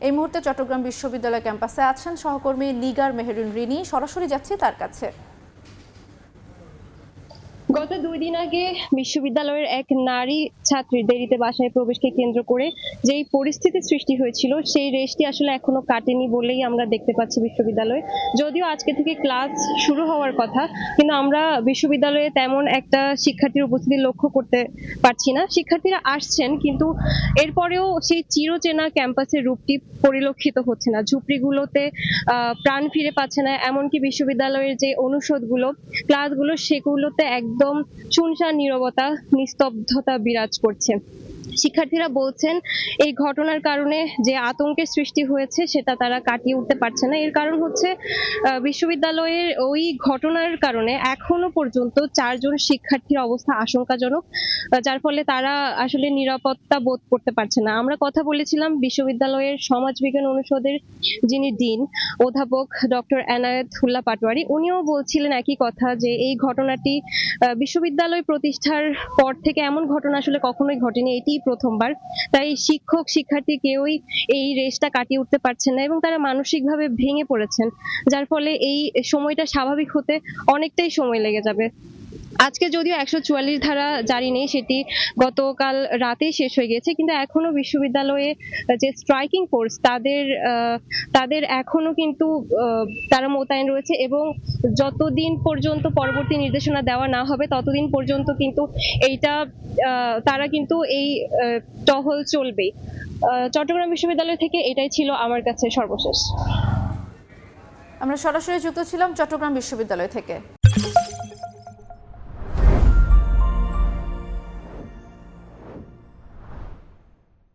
এই মুহূর্তে চট্টগ্রাম বিশ্ববিদ্যালয় ক্যাম্পাসে আছেন সহকর্মী লিগার মেহেরুন রিনি। সরাসরি যাচ্ছি তার কাছে। গত 2 দিন আগে বিশ্ববিদ্যালয়ের এক নারী ছাত্রীর দেরিতে বাসায় প্রবেশকে কেন্দ্র করে যেই পরিস্থিতি সৃষ্টি হয়েছিল সেই রেশটি আসলে এখনো কাটেনি বলেই আমরা দেখতে পাচ্ছি বিশ্ববিদ্যালয়ে। যদিও আজকে থেকে ক্লাস শুরু হওয়ার কথা, কিন্তু আমরা বিশ্ববিদ্যালয়ে তেমন একটা শিক্ষার্থীর উপস্থিতি লক্ষ্য করতে পারছি না। শিক্ষার্থীরা আসছেন, কিন্তু এরপরেও সেই চিরচেনা ক্যাম্পাসের রূপটি পরিলক্ষিত হচ্ছে না। ঝুপড়িগুলোতে প্রাণ ফিরে পাচ্ছে না, এমনকি বিশ্ববিদ্যালয়ের যে অনুষদগুলো, ক্লাসগুলো, সেগুলোতে একদম শুনশান নীরবতা, নিস্তব্ধতা বিরাজ করছে। শিক্ষার্থীরা বলছেন এই ঘটনার কারণে যে আতঙ্কের সৃষ্টি হয়েছে সেটা তারা কাটিয়ে উঠতে পারছে না। এর কারণ হচ্ছে বিশ্ববিদ্যালয়ের ওই ঘটনার কারণে এখনো পর্যন্ত 4 জন শিক্ষার্থীর অবস্থা আশঙ্কাজনক, যার ফলে তারা আসলে নিরাপত্তা বোধ করতে পারছে না। আমরা কথা বলেছিলাম বিশ্ববিদ্যালয়ের সমাজবিজ্ঞান অনুষদের যিনি ডিন অধ্যাপক ডক্টর এনায়েতুল্লাহ পাটোয়ারি, উনিও বলছিলেন একই কথা যে এই ঘটনাটি বিশ্ববিদ্যালয় প্রতিষ্ঠার পর থেকে এমন ঘটনা আসলে কখনোই ঘটেনি, এটি প্রথমবার। তাই শিক্ষক শিক্ষার্থী কেউই এই রেসটা কাটিয়ে উঠতে পারছেন না এবং তারা মানসিকভাবে ভেঙে পড়েছেন, যার ফলে এই সময়টা স্বাভাবিক হতে অনেকটাই সময় লেগে যাবে। আজকে যদিও 144 ধারা জারি নেই, সেটি গতকাল রাতেই শেষ হয়ে গেছে, কিন্তু এখনো বিশ্ববিদ্যালয়ে যে স্ট্রাইকিং ফোর্স তাদের এখনো কিন্তু তারা মোতায়েন রয়েছে এবং যতদিন পর্যন্ত পরবর্তী নির্দেশনা দেওয়া না হবে ততদিন পর্যন্ত কিন্তু এইটা তারা কিন্তু এই টহল চলবেই। চট্টগ্রাম বিশ্ববিদ্যালয় থেকে এটাই ছিল আমার কাছে সর্বশেষ। আমরা সরাসরি যুক্ত ছিলাম চট্টগ্রাম বিশ্ববিদ্যালয় থেকে।